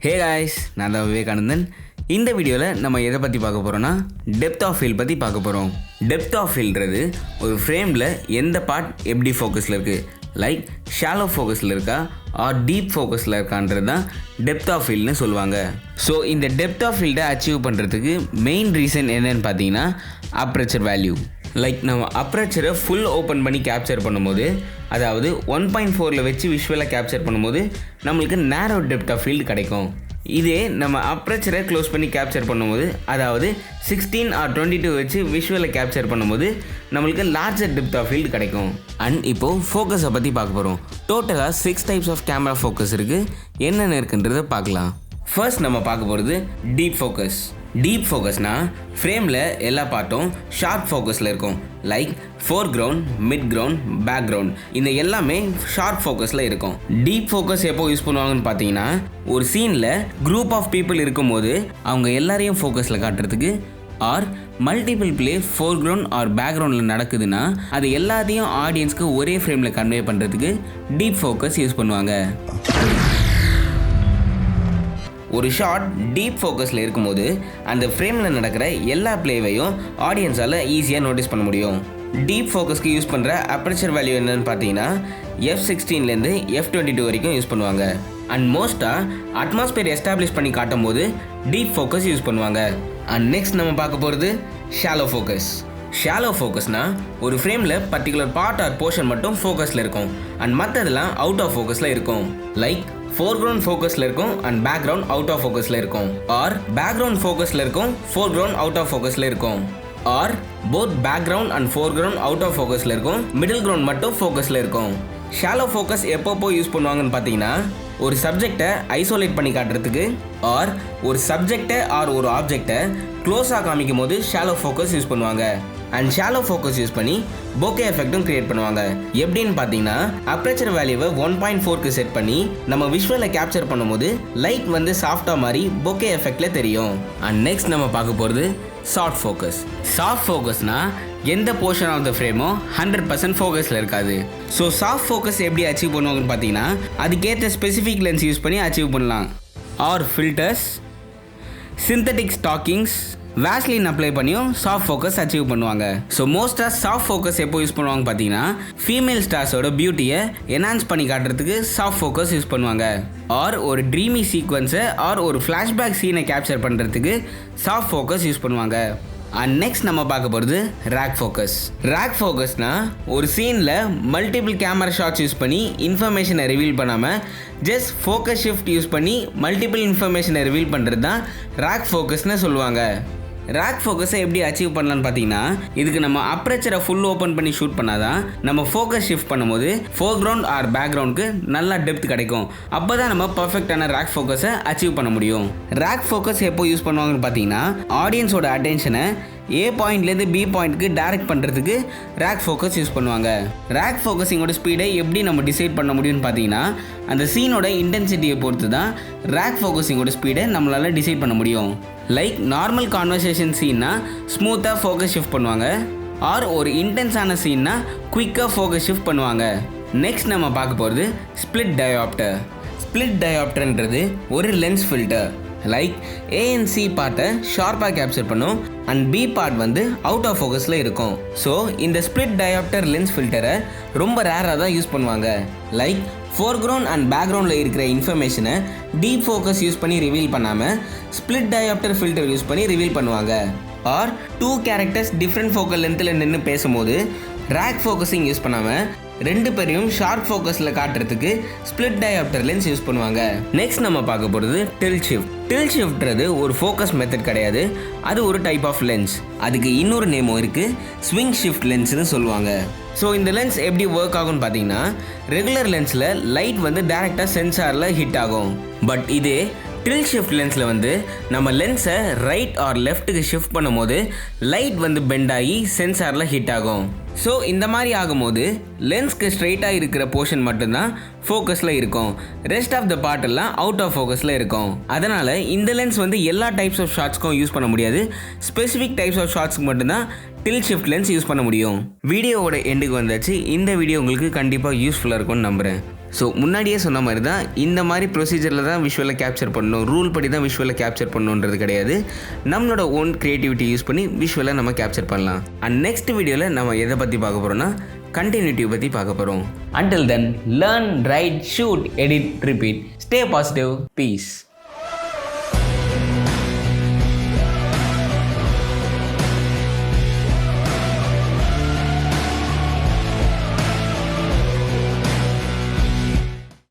Hey guys, நான் தான் விவேகானந்தன். இந்த வீடியோவில் நம்ம எதை பற்றி பார்க்க போகிறோன்னா டெப்த் ஆஃப் ஃபீல்ட் பற்றி பார்க்க போகிறோம். டெப்த் ஆஃப் ஃபீல்டுறது ஒரு ஃப்ரேமில் எந்த பார்ட் எப்படி ஃபோக்கஸில் இருக்குது, லைக் ஷாலோ ஃபோக்கஸில் இருக்கா ஆர் டீப் ஃபோக்கஸில் இருக்கான்றது தான் டெப்த் ஆஃப் ஃபீல்டுன்னு சொல்லுவாங்க. ஸோ இந்த டெப்த் ஆஃப் ஃபீல்டை அச்சீவ் பண்ணுறதுக்கு மெயின் ரீசன் என்னென்னு பார்த்தீங்கன்னா அப்பர்ச்சர் வேல்யூ. லைக் நம்ம அப்பர்ச்சரை ஃபுல் ஓப்பன் பண்ணி கேப்சர் பண்ணும்போது, அதாவது 1.4 வச்சு விஷுவலாக கேப்சர் பண்ணும்போது நம்மளுக்கு நேரோ டெப்த் ஆஃப் ஃபீல்டு கிடைக்கும். இதே நம்ம அப்பர்ச்சரை க்ளோஸ் பண்ணி கேப்சர் பண்ணும்போது, அதாவது 16 or 22 வச்சு விஷுவலை கேப்சர் பண்ணும்போது நம்மளுக்கு லார்ஜர் டெப்த் ஆஃப் ஃபீல்டு கிடைக்கும். அண்ட் இப்போது ஃபோக்கஸை பற்றி பார்க்க போகிறோம். டோட்டலாக 6 டைப்ஸ் ஆஃப் கேமரா ஃபோக்கஸ் இருக்குது. என்னென்ன இருக்குன்றதை பார்க்கலாம். ஃபர்ஸ்ட் நம்ம பார்க்க போகிறது டீப் ஃபோக்கஸ். டீப் ஃபோக்கஸ்னால் ஃப்ரேமில் எல்லா பார்ட்டும் ஷார்ப் ஃபோக்கஸில் இருக்கும். Like foreground, mid ground, background, இந்த எல்லாமே ஷார்ப் ஃபோக்கஸில் இருக்கும். டீப் ஃபோக்கஸ் எப்போ யூஸ் பண்ணுவாங்கன்னு பார்த்தீங்கன்னா, ஒரு சீனில் குரூப் ஆஃப் பீப்புள் இருக்கும்போது அவங்க எல்லாரையும் ஃபோக்கஸில் காட்டுறதுக்கு, or multiple play foreground or பேக்ரவுண்டில் நடக்குதுன்னா அது எல்லாத்தையும் ஆடியன்ஸ்க்கு ஒரே ஃப்ரேமில் கன்வே பண்ணுறதுக்கு டீப் ஃபோக்கஸ் யூஸ் பண்ணுவாங்க. ஒரு ஷாட் டீப் ஃபோக்கஸில் இருக்கும்போது அந்த ஃப்ரேமில் நடக்கிற எல்லா பிளேவையும் ஆடியன்ஸால் ஈஸியாக நோட்டீஸ் பண்ண முடியும். டீப் ஃபோக்கஸ்க்கு யூஸ் பண்ணுற அப்பர்ச்சர் வேல்யூ என்னன்னு பார்த்தீங்கன்னா F16லேருந்து F22 வரைக்கும் யூஸ் பண்ணுவாங்க. அண்ட் மோஸ்ட்டாக அட்மாஸ்பியர் எஸ்டாப்ளிஷ் பண்ணி காட்டும் போது டீப் ஃபோக்கஸ் யூஸ் பண்ணுவாங்க. அண்ட் நெக்ஸ்ட் நம்ம பார்க்க போகிறது ஷாலோ ஃபோக்கஸ். ஷாலோ ஃபோக்கஸ்னால் ஒரு ஃப்ரேமில் பர்டிகுலர் பார்ட் ஆர் போர்ஷன் மட்டும் ஃபோக்கஸில் இருக்கும் அண்ட் மற்றதெல்லாம் அவுட் ஆஃப் ஃபோக்கஸில் இருக்கும். லைக் ஃபோர்க்ரவுண்ட் ஃபோக்கஸில் இருக்கும் அண்ட் பேக்ரவுண்ட் அவுட் ஆஃப் ஃபோக்கஸில் இருக்கும், ஆர் பேக்ரவுண்ட் ஃபோக்கஸில் இருக்கும் ஃபோர்க்ரவுண்ட் அவுட் ஆஃப் ஃபோக்கஸில் இருக்கும், or both background and foreground out of ஃபோக்கஸில் இருக்கும், மிடில் கிரவுண்ட் மட்டும் ஃபோக்கஸில் இருக்கும். ஷாலோ ஃபோக்கஸ் எப்பப்போ யூஸ் பண்ணுவாங்கன்னு பார்த்தீங்கன்னா, ஒரு சப்ஜெக்டை ஐசோலேட் பண்ணி காட்டுறதுக்கு, ஆர் ஒரு சப்ஜெக்டை ஆர் ஒரு ஆப்ஜெக்டை க்ளோஸாக காமிக்கும் போது ஷாலோ ஃபோக்கஸ் யூஸ் பண்ணுவாங்க. அண்ட் ஷாலோ ஃபோக்கஸ் யூஸ் பண்ணி போக்கே எஃபெக்ட்டும் கிரியேட் பண்ணுவாங்க. எப்படின்னு பார்த்தீங்கன்னா, அப்பர்ச்சர் வேல்யூவை 1.4க்கு செட் பண்ணி நம்ம விஷுவலை கேப்சர் பண்ணும்போது லைட் வந்து சாஃப்டாக மாதிரி போக்கே எஃபெக்டில் தெரியும். அண்ட் நெக்ஸ்ட் நம்ம பார்க்க போகிறது சாஃப்ட் ஃபோக்கஸ். சாஃப்ட் ஃபோக்கஸ்னால் எந்த போர்ஷன் ஆஃப் த ஃப்ரேமோ 100% ஃபோக்கஸில் இருக்காது. ஸோ சாஃப்ட் ஃபோக்கஸ் எப்படி அச்சீவ் பண்ணுவாங்கன்னு பார்த்தீங்கன்னா, அதுக்கேற்ற ஸ்பெசிஃபிக் லென்ஸ் யூஸ் பண்ணி அச்சீவ் பண்ணலாம். Or filters, synthetic stockings, Vaseline apply பண்ணியும் சாஃப்ட் ஃபோக்கஸ் அச்சீவ் பண்ணுவாங்க. ஸோ மோஸ்ட்டாக சாஃப்ட் ஃபோக்கஸ் எப்போ யூஸ் பண்ணுவாங்க பார்த்தீங்கன்னா, ஃபீமேல் ஸ்டார்ஸோட பியூட்டியை என்ஹான்ஸ் பண்ணி காட்டுறதுக்கு சாஃப்ட் ஃபோக்கஸ் யூஸ் பண்ணுவாங்க. ஆர் ஒரு ட்ரீமி சீக்வன்ஸை ஆர் ஒரு ஃப்ளாஷ்பேக் சீனை கேப்சர் பண்ணுறதுக்கு சாஃப்ட் ஃபோக்கஸ் யூஸ் பண்ணுவாங்க. அண்ட் நெக்ஸ்ட் நம்ம பார்க்க போகிறது ரேக் ஃபோக்கஸ். ரேக் ஃபோக்கஸ்னால் ஒரு சீனில் மல்டிபிள் கேமரா ஷாட்ஸ் யூஸ் பண்ணி இன்ஃபர்மேஷனை ரிவீல் பண்ணாமல் ஜஸ்ட் ஃபோக்கஸ் ஷிஃப்ட் யூஸ் பண்ணி மல்டிபிள் இன்ஃபர்மேஷனை ரிவீல் பண்ணுறது தான் ரேக் ஃபோக்கஸ்னு சொல்லுவாங்க. ரேக் ஃபோக்கஸை எப்படி அச்சீவ் பண்ணலான்னு பார்த்தீங்கன்னா, இதுக்கு நம்ம அப்பர்ச்சரை ஃபுல் ஓப்பன் பண்ணி ஷூட் பண்ணாதான் நம்ம ஃபோக்கஸ் ஷிஃப்ட் பண்ணும்போது ஃபோர்க்ரவுண்ட் ஆர் பேக்ரவுண்டுக்கு நல்லா டெப்த் கிடைக்கும். அப்போ தான் நம்ம பர்ஃபெக்டான ரேக் ஃபோக்கஸை அச்சீவ் பண்ண முடியும். ரேக் ஃபோக்கஸ் எப்போ யூஸ் பண்ணுவாங்கன்னு பார்த்தீங்கன்னா, ஆடியன்ஸோட அட்டென்ஷனை A பாயிண்ட்லேருந்து B பாயிண்ட்க்கு டைரக்ட் பண்ணுறதுக்கு ரேக் ஃபோக்கஸ் யூஸ் பண்ணுவாங்க. ரேக் ஃபோக்கஸிங்கோட ஸ்பீடை எப்படி நம்ம டிசைட் பண்ண முடியும்னு பார்த்தீங்கன்னா, அந்த சீனோட இன்டென்சிட்டியை பொறுத்து தான் ரேக் ஃபோக்கஸிங்கோட ஸ்பீடை நம்மளால் டிசைட் பண்ண முடியும். லைக் நார்மல் கான்வர்சேஷன் சீன்னா ஸ்மூத்தாக ஃபோக்கஸ் ஷிஃப்ட் பண்ணுவாங்க, ஆர் ஒரு இன்டென்ஸான சீன்னா குயிக்காக ஃபோக்கஸ் ஷிஃப்ட் பண்ணுவாங்க. நெக்ஸ்ட் நம்ம பார்க்க போகிறது ஸ்ப்ளிட் டயோப்டர். ஸ்ப்ளிட் டயோப்டர்ன்றது ஒரு லென்ஸ் ஃபில்டர். லைக் ANC பார்ட்டை ஷார்ப்பாக கேப்சர் பண்ணும் அண்ட் B பார்ட் வந்து அவுட் ஆஃப் ஃபோக்கஸில் இருக்கும். ஸோ இந்த ஸ்ப்ளிட் டயோப்டர் லென்ஸ் ஃபில்டரை ரொம்ப ரேராக தான் யூஸ் பண்ணுவாங்க. லைக் ஃபோர்க்ரவுண்ட் அண்ட் பேக்ரவுண்டில் இருக்கிற இன்ஃபர்மேஷனை டீப் ஃபோக்கஸ் யூஸ் பண்ணி ரிவீல் பண்ணாமல் ஸ்ப்ளிட் டயோப்டர் ஃபில்டர் யூஸ் பண்ணி ரிவீல் பண்ணுவாங்க. ஆர் 2 கேரக்டர்ஸ் டிஃப்ரெண்ட் ஃபோக்கல் லென்த்தில் நின்று பேசும்போது ரேக் ஃபோக்கஸிங் யூஸ் பண்ணாமல் 2 பேரையும் ஷார்ப் ஃபோக்கஸில் காட்டுறதுக்கு ஸ்ப்ளிட் டயோப்டர் லென்ஸ் யூஸ் பண்ணுவாங்க. நெக்ஸ்ட் நம்ம பார்க்க போகிறது டில்ட் ஷிஃப்ட். டில்ட் ஷிஃப்ட்றது ஒரு ஃபோக்கஸ் மெத்தட் கிடையாது, அது ஒரு டைப் ஆஃப் லென்ஸ். அதுக்கு இன்னொரு நேமும் இருக்குது, ஸ்விங் ஷிஃப்ட் லென்ஸ்னு சொல்லுவாங்க. ஸோ இந்த லென்ஸ் எப்படி ஒர்க் ஆகும்னு பார்த்தீங்கன்னா, ரெகுலர் லென்ஸில் லைட் வந்து டைரெக்டாக சென்சாரில் ஹிட் ஆகும். பட் இதே டில்ட் ஷிஃப்ட் லென்ஸில் வந்து நம்ம லென்ஸை ரைட் ஆர் லெஃப்ட்டுக்கு ஷிஃப்ட் பண்ணும்போது லைட் வந்து பெண்ட் ஆகி சென்சாரில் ஹிட் ஆகும். ஸோ இந்த மாதிரி ஆகும்போது லென்ஸ்க்கு ஸ்ட்ரைட்டாக இருக்கிற போர்ஷன் மட்டும்தான் ஃபோக்கஸில் இருக்கும், ரெஸ்ட் ஆஃப் த பார்ட் எல்லாம் அவுட் ஆஃப் ஃபோக்கஸில் இருக்கும். அதனால் இந்த லென்ஸ் வந்து எல்லா டைப்ஸ் ஆஃப் ஷாட்ஸ்க்கும் யூஸ் பண்ண முடியாது, ஸ்பெசிஃபிக் டைப்ஸ் ஆஃப் ஷாட்ஸ்க்கு மட்டும்தான் டில்ட் ஷிஃப்ட் லென்ஸ் யூஸ் பண்ண முடியும். வீடியோவோட எண்டுக்கு வந்தாச்சு. இந்த வீடியோ உங்களுக்கு கண்டிப்பாக யூஸ்ஃபுல்லாக இருக்கும்னு நம்புகிறேன். ஸோ முன்னாடியே சொன்ன மாதிரி தான் இந்த மாதிரி ப்ரொசீஜரில் தான் விஷுவலை கேப்சர் பண்ணணும், ரூல் படி தான் விஷுவலை கேப்சர் பண்ணணுன்றது கிடையாது. நம்மளோட ஓன் க்ரியேட்டிவிட்டி யூஸ் பண்ணி விஷுவலை நம்ம கேப்சர் பண்ணலாம். அண்ட் நெக்ஸ்ட் வீடியோவில் நம்ம எதை பற்றி பார்க்க போகிறோம்னா கண்டினியூட்டி பற்றி பார்க்க போகிறோம். Until then, learn, write, shoot, edit, repeat. Stay positive. Peace.